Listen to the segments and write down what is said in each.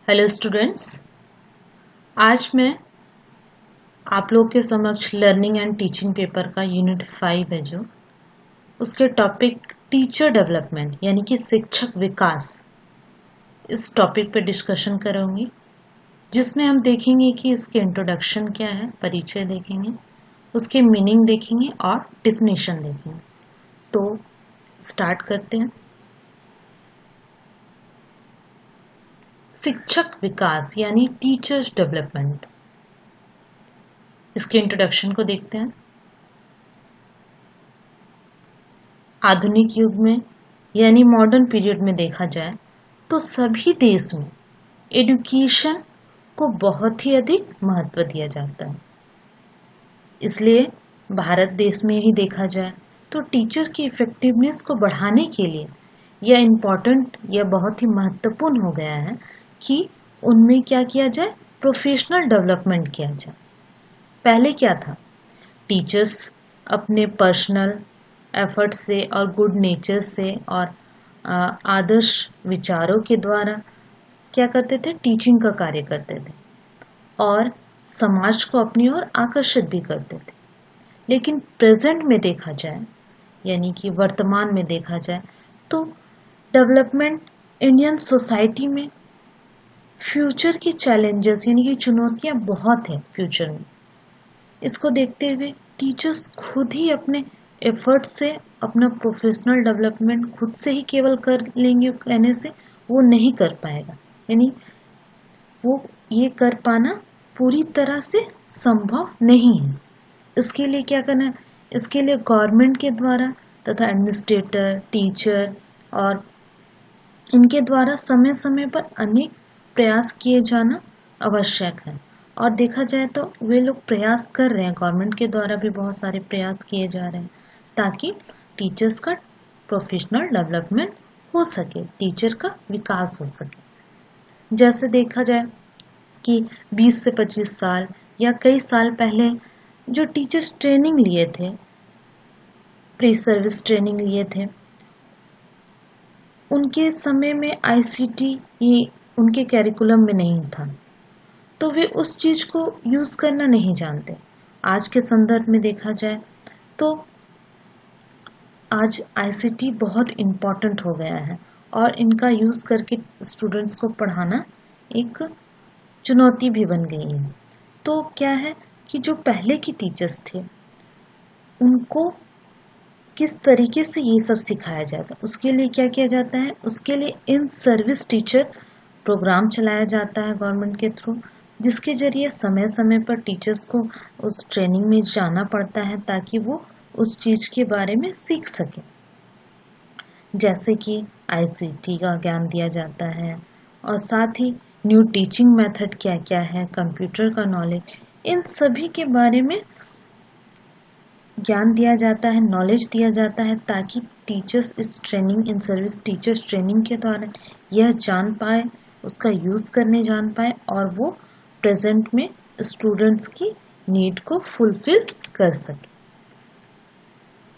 Hello students, आज मैं आप लोग के समक्ष लर्निंग एंड टीचिंग पेपर का यूनिट 5 है जो उसके टॉपिक टीचर डेवलपमेंट यानी कि शिक्षक विकास, इस टॉपिक पे डिस्कशन करूँगी, जिसमें हम देखेंगे कि इसके इंट्रोडक्शन क्या है, परिचय देखेंगे, उसके मीनिंग देखेंगे और डिफिनेशन देखेंगे। तो स्टार्ट करते हैं। शिक्षक विकास यानी टीचर्स डेवलपमेंट, इसके इंट्रोडक्शन को देखते हैं। आधुनिक युग में यानी मॉडर्न पीरियड में देखा जाए तो सभी देश में एजुकेशन को बहुत ही अधिक महत्व दिया जाता है। इसलिए भारत देश में ही देखा जाए तो टीचर की इफेक्टिवनेस को बढ़ाने के लिए यह इम्पोर्टेंट या बहुत ही महत्वपूर्ण हो गया है कि उनमें क्या किया जाए, प्रोफेशनल डेवलपमेंट किया जाए। पहले क्या था, टीचर्स अपने पर्सनल एफर्ट से और गुड नेचर से और आदर्श विचारों के द्वारा क्या करते थे, टीचिंग का कार्य करते थे और समाज को अपनी ओर आकर्षित भी करते थे। लेकिन प्रेजेंट में देखा जाए यानी कि वर्तमान में देखा जाए तो डेवलपमेंट इंडियन सोसाइटी में फ्यूचर की चैलेंजेस यानी कि चुनौतियां बहुत हैं फ्यूचर में। इसको देखते हुए टीचर्स खुद ही अपने एफर्ट से अपना प्रोफेशनल डेवलपमेंट खुद से ही केवल कर लेंगे कहने से वो नहीं कर पाएगा, यानी वो ये कर पाना पूरी तरह से संभव नहीं है। इसके लिए क्या करना है, इसके लिए गवर्नमेंट के द्वारा तथा एडमिनिस्ट्रेटर, टीचर और इनके द्वारा समय समय पर अनेक प्रयास किए जाना आवश्यक है। और देखा जाए तो वे लोग प्रयास कर रहे हैं, गवर्नमेंट के द्वारा भी बहुत सारे प्रयास किए जा रहे हैं ताकि टीचर्स का प्रोफेशनल डेवलपमेंट हो सके, टीचर का विकास हो सके। जैसे देखा जाए कि 20 से 25 साल या कई साल पहले जो टीचर्स ट्रेनिंग लिए थे, प्री सर्विस ट्रेनिंग लिए थे, उनके समय में आईसीटी ये उनके कैरिकुलम में नहीं था, तो वे उस चीज़ को यूज़ करना नहीं जानते। आज के संदर्भ में देखा जाए तो आज आईसीटी बहुत इम्पॉर्टेंट हो गया है और इनका यूज़ करके स्टूडेंट्स को पढ़ाना एक चुनौती भी बन गई है। तो क्या है कि जो पहले के टीचर्स थे उनको किस तरीके से ये सब सिखाया जाता है, उसके लिए क्या किया जाता है, उसके लिए इन सर्विस टीचर प्रोग्राम चलाया जाता है गवर्नमेंट के थ्रू, जिसके जरिए समय समय पर टीचर्स को उस ट्रेनिंग में जाना पड़ता है ताकि वो उस चीज़ के बारे में सीख सकें। जैसे कि आईसीटी का ज्ञान दिया जाता है और साथ ही न्यू टीचिंग मेथड क्या क्या है, कंप्यूटर का नॉलेज, इन सभी के बारे में ज्ञान दिया जाता है, नॉलेज दिया जाता है ताकि टीचर्स इस training, in service teachers training के द्वारा यह जान पाए, उसका यूज़ करने जान पाए और वो प्रेजेंट में स्टूडेंट्स की नीड को फुलफिल कर सके।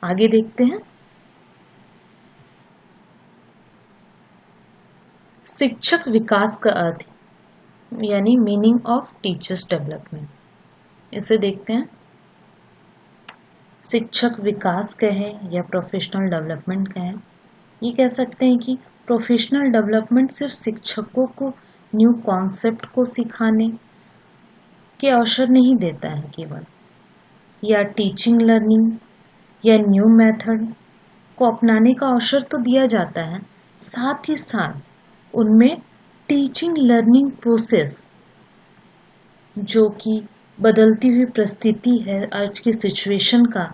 आगे देखते हैं। शिक्षक विकास का अर्थ यानी मीनिंग ऑफ टीचर्स डेवलपमेंट, इसे देखते हैं। शिक्षक विकास कहें या प्रोफेशनल डेवलपमेंट कहें, ये कह सकते हैं कि प्रोफेशनल डेवलपमेंट सिर्फ शिक्षकों को न्यू कॉन्सेप्ट को सिखाने के अवसर नहीं देता है केवल, या टीचिंग लर्निंग या न्यू मेथड को अपनाने का अवसर तो दिया जाता है, साथ ही साथ उनमें टीचिंग लर्निंग प्रोसेस जो कि बदलती हुई परिस्थिति है, आज की सिचुएशन का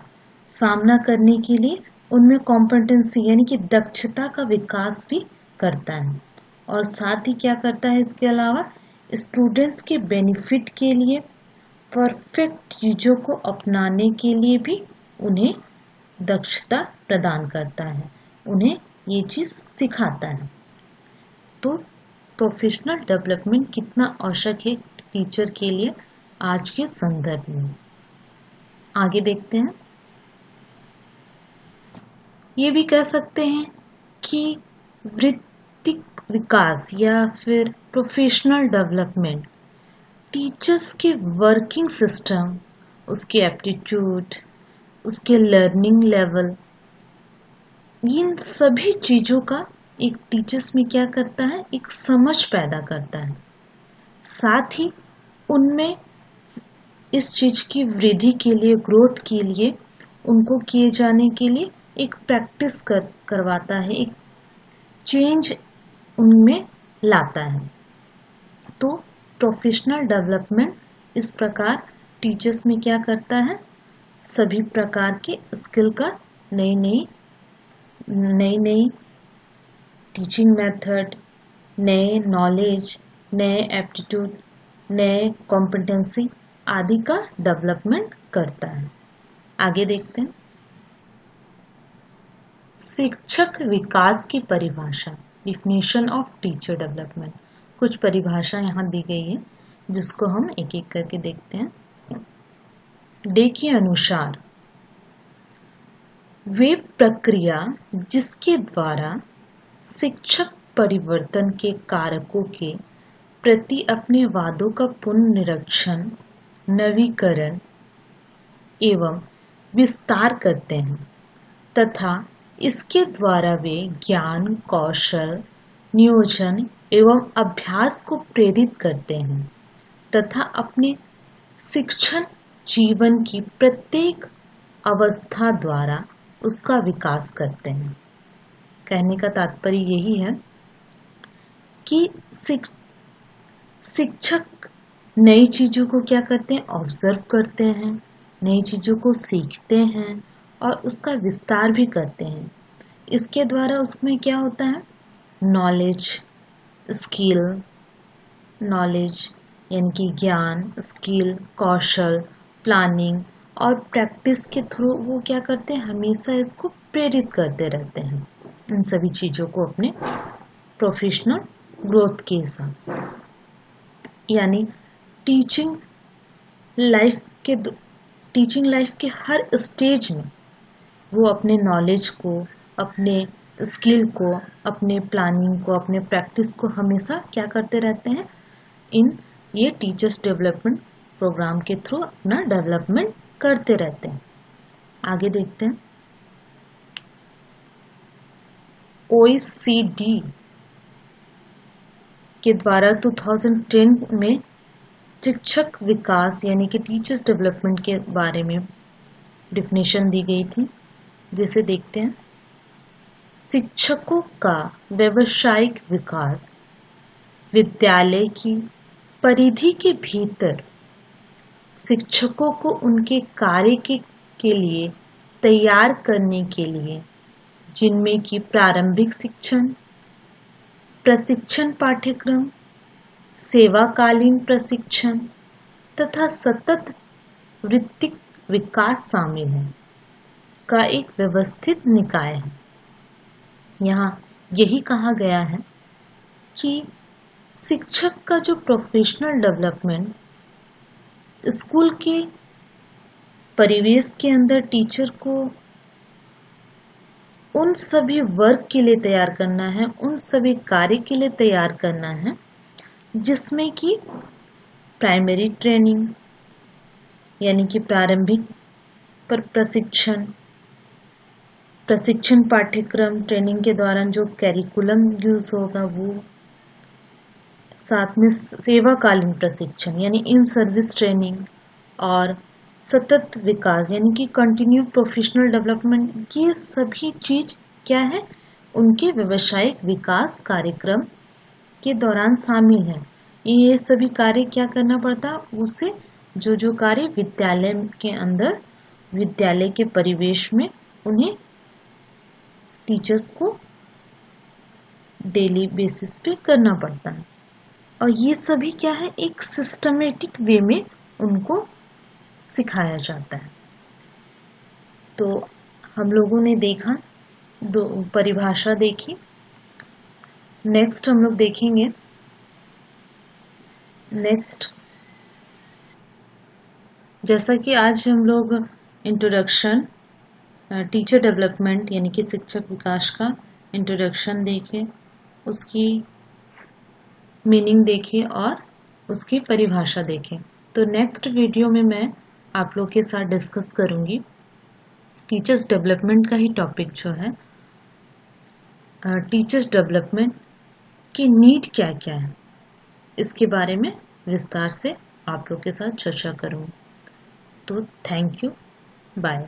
सामना करने के लिए उनमें कॉम्पिटेंसी यानी कि दक्षता का विकास भी करता है। और साथ ही क्या करता है, इसके अलावा स्टूडेंट्स के बेनिफिट के लिए परफेक्ट चीज़ों को अपनाने के लिए भी उन्हें दक्षता प्रदान करता है, उन्हें ये चीज़ सिखाता है। तो प्रोफेशनल डेवलपमेंट कितना आवश्यक है टीचर के लिए आज के संदर्भ में। आगे देखते हैं। ये भी कह सकते हैं कि वृत्तिक विकास या फिर प्रोफेशनल डेवलपमेंट टीचर्स के वर्किंग सिस्टम, उसके एप्टीट्यूड, उसके लर्निंग लेवल, इन सभी चीज़ों का एक टीचर्स में क्या करता है, एक समझ पैदा करता है। साथ ही उनमें इस चीज़ की वृद्धि के लिए, ग्रोथ के लिए, उनको किए जाने के लिए एक प्रैक्टिस करवाता है, एक चेंज उनमें लाता है। तो प्रोफेशनल डेवलपमेंट इस प्रकार टीचर्स में क्या करता है, सभी प्रकार के स्किल का नई नई टीचिंग मेथड, नए नॉलेज, नए एप्टीट्यूड, नए कॉम्पिटेंसी आदि का डेवलपमेंट करता है। आगे देखते हैं शिक्षक विकास की परिभाषा, डिफिनेशन ऑफ टीचर डेवलपमेंट। कुछ परिभाषा यहाँ दी गई है जिसको हम एक एक करके देखते हैं। डे के अनुसार वे प्रक्रिया जिसके द्वारा शिक्षक परिवर्तन के कारकों के प्रति अपने वादों का पुनर्निरीक्षण, नवीकरण एवं विस्तार करते हैं तथा इसके द्वारा वे ज्ञान, कौशल, नियोजन एवं अभ्यास को प्रेरित करते हैं तथा अपने शिक्षण जीवन की प्रत्येक अवस्था द्वारा उसका विकास करते हैं। कहने का तात्पर्य यही है कि शिक्षक नई चीज़ों को क्या करते हैं, ऑब्जर्व करते हैं, नई चीज़ों को सीखते हैं और उसका विस्तार भी करते हैं। इसके द्वारा उसमें क्या होता है, नॉलेज, स्किल, नॉलेज यानी कि ज्ञान, स्किल, कौशल, प्लानिंग और प्रैक्टिस के थ्रू वो क्या करते हैं, हमेशा इसको प्रेरित करते रहते हैं, इन सभी चीज़ों को अपने प्रोफेशनल ग्रोथ के हिसाब से। यानी टीचिंग लाइफ के हर स्टेज में वो अपने नॉलेज को, अपने स्किल को, अपने प्लानिंग को, अपने प्रैक्टिस को हमेशा क्या करते रहते हैं, ये टीचर्स डेवलपमेंट प्रोग्राम के थ्रू अपना डेवलपमेंट करते रहते हैं। आगे देखते हैं OECD के द्वारा 2010 में शिक्षक विकास यानी कि टीचर्स डेवलपमेंट के बारे में डिफिनेशन दी गई थी, जिसे देखते हैं। शिक्षकों का व्यावसायिक विकास विद्यालय की परिधि के भीतर शिक्षकों को उनके कार्य के लिए तैयार करने के लिए, जिनमें कि प्रारंभिक शिक्षण, प्रशिक्षण पाठ्यक्रम, सेवाकालीन प्रशिक्षण तथा सतत वृत्तिक विकास शामिल है, का एक व्यवस्थित निकाय है। यहाँ यही कहा गया है कि शिक्षक का जो प्रोफेशनल डेवलपमेंट स्कूल के परिवेश के अंदर टीचर को उन सभी वर्क के लिए तैयार करना है, उन सभी कार्य के लिए तैयार करना है जिसमें कि प्राइमरी ट्रेनिंग यानी कि प्रारंभिक पर प्रशिक्षण पाठ्यक्रम, ट्रेनिंग के दौरान जो कैरिकुलम यूज होगा वो, साथ में सेवाकालीन प्रशिक्षण यानी इन सर्विस ट्रेनिंग और सतत विकास यानी कि कंटिन्यू प्रोफेशनल डेवलपमेंट, ये सभी चीज क्या है, उनके व्यावसायिक विकास कार्यक्रम के दौरान शामिल है। ये सभी कार्य क्या करना पड़ता है, उसे जो कार्य विद्यालय के अंदर, विद्यालय के परिवेश में उन्हें टीचर्स को डेली बेसिस पे करना पड़ता है। और ये सभी क्या है, एक सिस्टमेटिक वे में उनको सिखाया जाता है। तो हम लोगों ने देखा, दो परिभाषा देखी। नेक्स्ट हम लोग देखेंगे, जैसा कि आज हम लोग इंट्रोडक्शन टीचर डेवलपमेंट यानी कि शिक्षक विकास का इंट्रोडक्शन देखें, उसकी मीनिंग देखें और उसकी परिभाषा देखें। तो नेक्स्ट वीडियो में मैं आप लोग के साथ डिस्कस करूँगी टीचर्स डेवलपमेंट का ही टॉपिक जो है, टीचर्स डेवलपमेंट की नीड क्या क्या है, इसके बारे में विस्तार से आप लोग के साथ चर्चा करूँगी। तो थैंक यू, बाय।